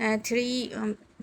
3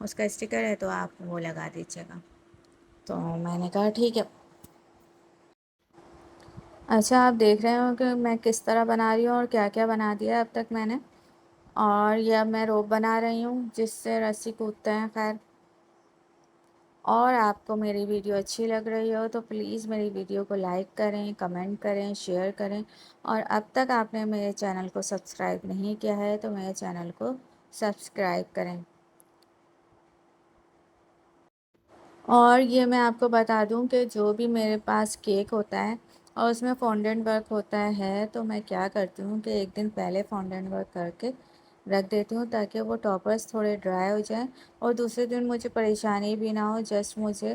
اس کا اسٹیکر ہے تو آپ وہ لگا دیجیے گا۔ تو میں نے کہا ٹھیک ہے۔ اچھا، آپ دیکھ رہے ہو کہ میں کس طرح بنا رہی ہوں اور کیا کیا بنا دیا اب تک میں نے۔ اور یہ اب میں روپ بنا رہی ہوں جس سے رسی کودتے ہیں۔ خیر، اور آپ کو میری ویڈیو اچھی لگ رہی ہو تو پلیز میری ویڈیو کو لائک کریں، کمنٹ کریں، شیئر کریں، اور اب تک آپ نے میرے چینل کو سبسکرائب نہیں کیا ہے تو میرے چینل کو سبسکرائب کریں۔ اور یہ میں آپ کو بتا دوں کہ جو بھی میرے پاس کیک ہوتا ہے اور اس میں فونڈنٹ ورک ہوتا ہے تو میں کیا کرتی ہوں کہ ایک دن پہلے فونڈنٹ ورک کر کے رکھ دیتی ہوں تاکہ وہ ٹاپرز تھوڑے ڈرائی ہو جائیں اور دوسرے دن مجھے پریشانی بھی نہ ہو، جسٹ مجھے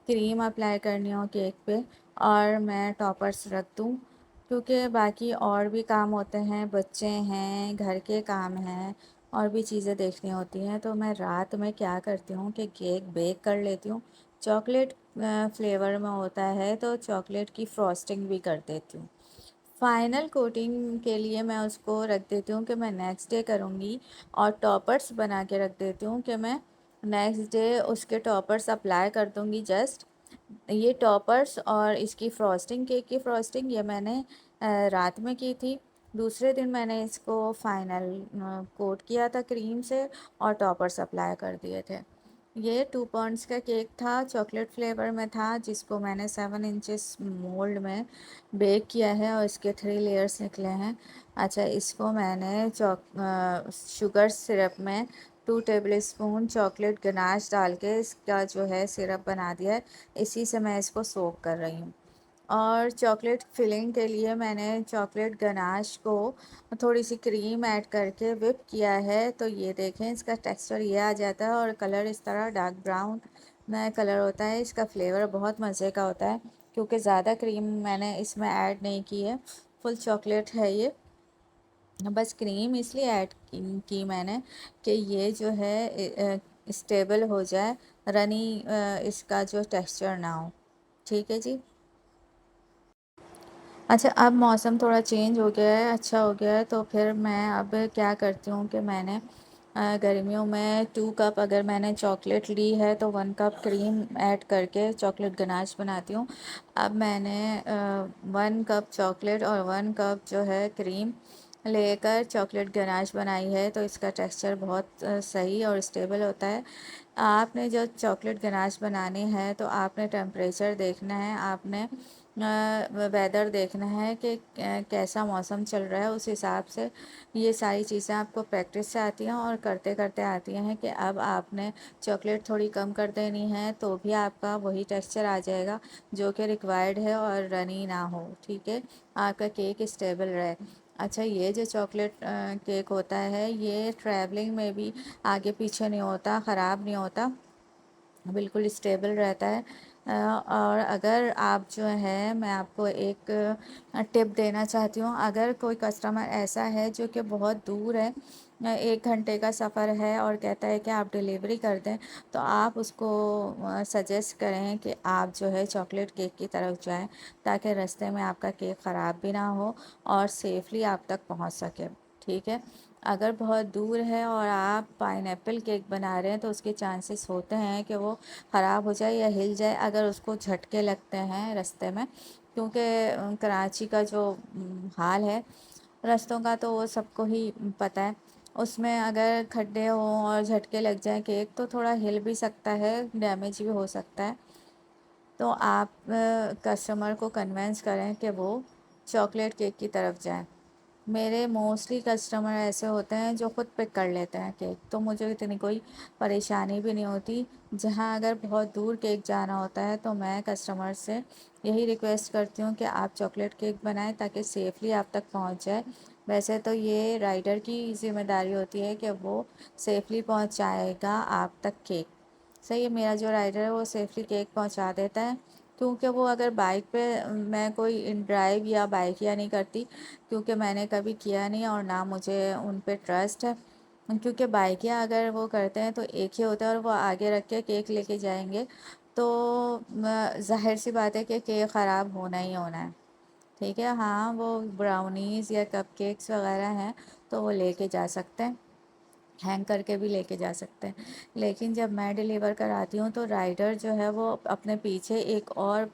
کریم اپلائی کرنی ہو کیک پہ اور میں ٹاپرز رکھ دوں، کیونکہ باقی اور بھی کام ہوتے ہیں، بچے ہیں، گھر کے کام ہیں، اور بھی چیزیں دیکھنی ہوتی ہیں۔ تو میں رات میں کیا کرتی ہوں کہ کیک بیک کر لیتی ہوں۔ چاکلیٹ فلیور میں ہوتا ہے تو چاکلیٹ کی فراسٹنگ بھی کر دیتی ہوں۔ فائنل کوٹنگ کے لیے میں اس کو رکھ دیتی ہوں کہ میں نیکسٹ ڈے کروں گی، اور ٹاپرز بنا کے رکھ دیتی ہوں کہ میں نیکسٹ ڈے اس کے ٹاپرز اپلائی کر دوں گی۔ جسٹ یہ ٹاپرز اور اس کی فراسٹنگ، کیک کی فراسٹنگ، یہ میں نے رات میں کی تھی۔ دوسرے دن میں نے اس کو فائنل کوٹ کیا تھا کریم سے اور ٹاپرز اپلائی کر دیے تھے۔ یہ 2 پاؤنڈس کا کیک تھا، چاکلیٹ فلیور میں تھا، جس کو میں نے 7 انچز مولڈ میں بیک کیا ہے اور اس کے 3 لیئرز نکلے ہیں۔ اچھا، اس کو میں نے شوگر سرپ میں 2 ٹیبل اسپون چاکلیٹ گناش ڈال کے اس کا جو ہے سرپ بنا دیا ہے، اسی سے میں اس کو سوک کر رہی ہوں۔ اور چاکلیٹ فلنگ کے لیے میں نے چاکلیٹ گناش کو تھوڑی سی کریم ایڈ کر کے وپ کیا ہے، تو یہ دیکھیں اس کا ٹیکسچر یہ آ جاتا ہے اور کلر اس طرح ڈارک براؤن میں کلر ہوتا ہے۔ اس کا فلیور بہت مزے کا ہوتا ہے کیونکہ زیادہ کریم میں نے اس میں ایڈ نہیں کی ہے، فل چاکلیٹ ہے یہ، بس کریم اس لیے ایڈ کی میں نے کہ یہ جو ہے اسٹیبل ہو جائے، رنی اس کا جو ٹیکسچر نہ ہو۔ ٹھیک ہے جی۔ اچھا، اب موسم تھوڑا چینج ہو گیا ہے، اچھا ہو گیا ہے، تو پھر میں اب کیا کرتی ہوں کہ میں نے گرمیوں میں 2 کپ اگر میں نے چاکلیٹ لی ہے تو 1 کپ کریم ایڈ کر کے چاکلیٹ گناش بناتی ہوں۔ اب میں نے 1 کپ چاکلیٹ اور 1 کپ جو ہے کریم لے کر چاکلیٹ گناش بنائی ہے، تو اس کا ٹیکسچر بہت صحیح اور اسٹیبل ہوتا ہے۔ آپ نے جو چاکلیٹ گناش بنانی ہے تو آپ نے ٹیمپریچر دیکھنا ہے، آپ نے ویدر دیکھنا ہے کہ کیسا موسم چل رہا ہے، اس حساب سے یہ ساری چیزیں آپ کو پریکٹس سے آتی ہیں اور کرتے کرتے آتی ہیں کہ اب آپ نے چاکلیٹ تھوڑی کم کر دینی ہے تو بھی آپ کا وہی ٹیکسچر آ جائے گا جو کہ ریکوائرڈ ہے اور رنی نہ ہو۔ ٹھیک ہے، آپ کا کیک اسٹیبل رہے۔ اچھا، یہ جو چاکلیٹ کیک ہوتا ہے یہ ٹریولنگ میں بھی آگے پیچھے نہیں ہوتا، خراب نہیں ہوتا، بالکل اسٹیبل رہتا ہے۔ اور اگر آپ جو ہے، میں آپ کو ایک ٹپ دینا چاہتی ہوں، اگر کوئی کسٹمر ایسا ہے جو کہ بہت دور ہے، 1 گھنٹے کا سفر ہے اور کہتا ہے کہ آپ ڈیلیوری کر دیں، تو آپ اس کو سجیسٹ کریں کہ آپ جو ہے چاکلیٹ کیک کی طرف جائیں تاکہ رستے میں آپ کا کیک خراب بھی نہ ہو اور سیفلی آپ تک پہنچ سکے۔ ٹھیک ہے، اگر بہت دور ہے اور آپ پائن ایپل کیک بنا رہے ہیں تو اس کے چانسز ہوتے ہیں کہ وہ خراب ہو جائے یا ہل جائے اگر اس کو جھٹکے لگتے ہیں رستے میں، کیونکہ کراچی کا جو حال ہے رستوں کا تو وہ سب کو ہی پتہ ہے، اس میں اگر کھڈے ہوں اور جھٹکے لگ جائیں کیک تو تھوڑا ہل بھی سکتا ہے، ڈیمیج بھی ہو سکتا ہے۔ تو آپ کسٹمر کو کنونس کریں کہ وہ چاکلیٹ کیک کی طرف جائیں۔ میرے موسٹلی کسٹمر ایسے ہوتے ہیں جو خود پک کر لیتے ہیں کیک، تو مجھے اتنی کوئی پریشانی بھی نہیں ہوتی۔ جہاں اگر بہت دور کیک جانا ہوتا ہے تو میں کسٹمر سے یہی ریکویسٹ کرتی ہوں کہ آپ چاکلیٹ کیک بنائیں تاکہ سیفلی آپ تک پہنچ جائے۔ ویسے تو یہ رائڈر کی ذمہ داری ہوتی ہے کہ وہ سیفلی پہنچائے گا آپ تک کیک۔ صحیح ہے، میرا جو رائڈر ہے وہ سیفلی کیک پہنچا دیتا ہے، کیونکہ وہ اگر بائک پہ، میں کوئی ڈرائیو یا بائک یا نہیں کرتی کیونکہ میں نے کبھی کیا نہیں اور نہ مجھے ان پہ ٹرسٹ ہے، کیونکہ بائکیں اگر وہ کرتے ہیں تو ایک ہی ہوتا ہے اور وہ آگے رکھ کے کیک لے کے جائیں گے تو ظاہر سی بات ہے کہ کیک خراب ہونا ہی ہونا ہے۔ ٹھیک ہے، ہاں وہ براؤنیز یا کپ کیکس وغیرہ ہیں تو وہ لے کے جا سکتے ہیں۔ ہینگ کر کے بھی لے کے جا سکتے ہیں. لیکن جب میں ڈیلیور کراتی ہوں تو رائڈر جو ہے وہ اپنے پیچھے ایک اور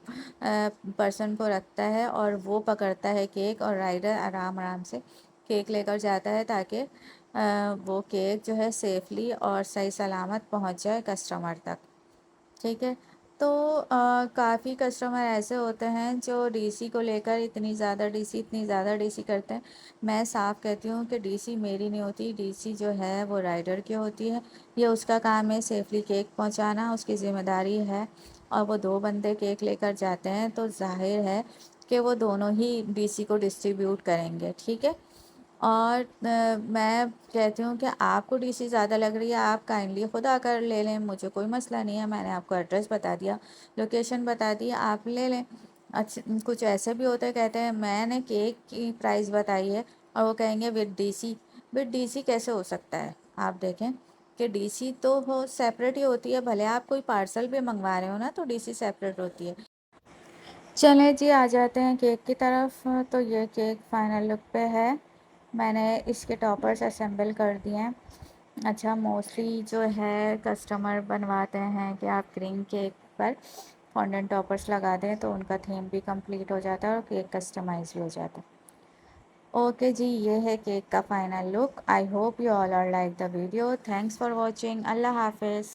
پرسن کو رکھتا ہے اور وہ پکڑتا ہے کیک، اور رائڈر آرام آرام سے کیک لے کر جاتا ہے تاکہ وہ کیک جو ہے سیفلی اور صحیح سلامت پہنچ جائے کسٹمر تک. ٹھیک ہے. تو کافی کسٹمر ایسے ہوتے ہیں جو ڈی سی کو لے کر اتنی زیادہ ڈی سی کرتے ہیں. میں صاف کہتی ہوں کہ ڈی سی میری نہیں ہوتی، ڈی سی جو ہے وہ رائڈر کی ہوتی ہے. یہ اس کا کام ہے سیفلی کیک پہنچانا، اس کی ذمہ داری ہے. اور وہ 2 بندے کیک لے کر جاتے ہیں تو ظاہر ہے کہ وہ دونوں ہی ڈی سی کو ڈسٹریبیوٹ کریں گے. ٹھیک ہے. اور میں کہتی ہوں کہ آپ کو ڈی سی زیادہ لگ رہی ہے، آپ کائنڈلی خود آ کر لے لیں، مجھے کوئی مسئلہ نہیں ہے. میں نے آپ کو ایڈریس بتا دیا، لوکیشن بتا دی، آپ لے لیں. اچھا، کچھ ایسے بھی ہوتے کہتے ہیں میں نے کیک کی پرائس بتائی ہے اور وہ کہیں گے with D C. With D C کیسے ہو سکتا ہے؟ آپ دیکھیں کہ ڈی سی تو سیپریٹ ہی ہوتی ہے. بھلے آپ کوئی پارسل بھی منگوا رہے ہو نا تو ڈی سی سیپریٹ ہوتی ہے. چلیں جی، آ جاتے ہیں کیک کی طرف. تو یہ کیک فائنل لک پہ ہے. میں نے اس کے ٹاپرز اسمبل کر دیے ہیں. اچھا، موسٹلی جو ہے کسٹمر بنواتے ہیں کہ آپ کریم کیک پر فونڈنٹ ٹاپرز لگا دیں تو ان کا تھیم بھی کمپلیٹ ہو جاتا ہے اور کیک کسٹمائز بھی ہو جاتا ہے. اوکے جی، یہ ہے کیک کا final look. I hope you all are like the video. Thanks for watching. اللہ حافظ.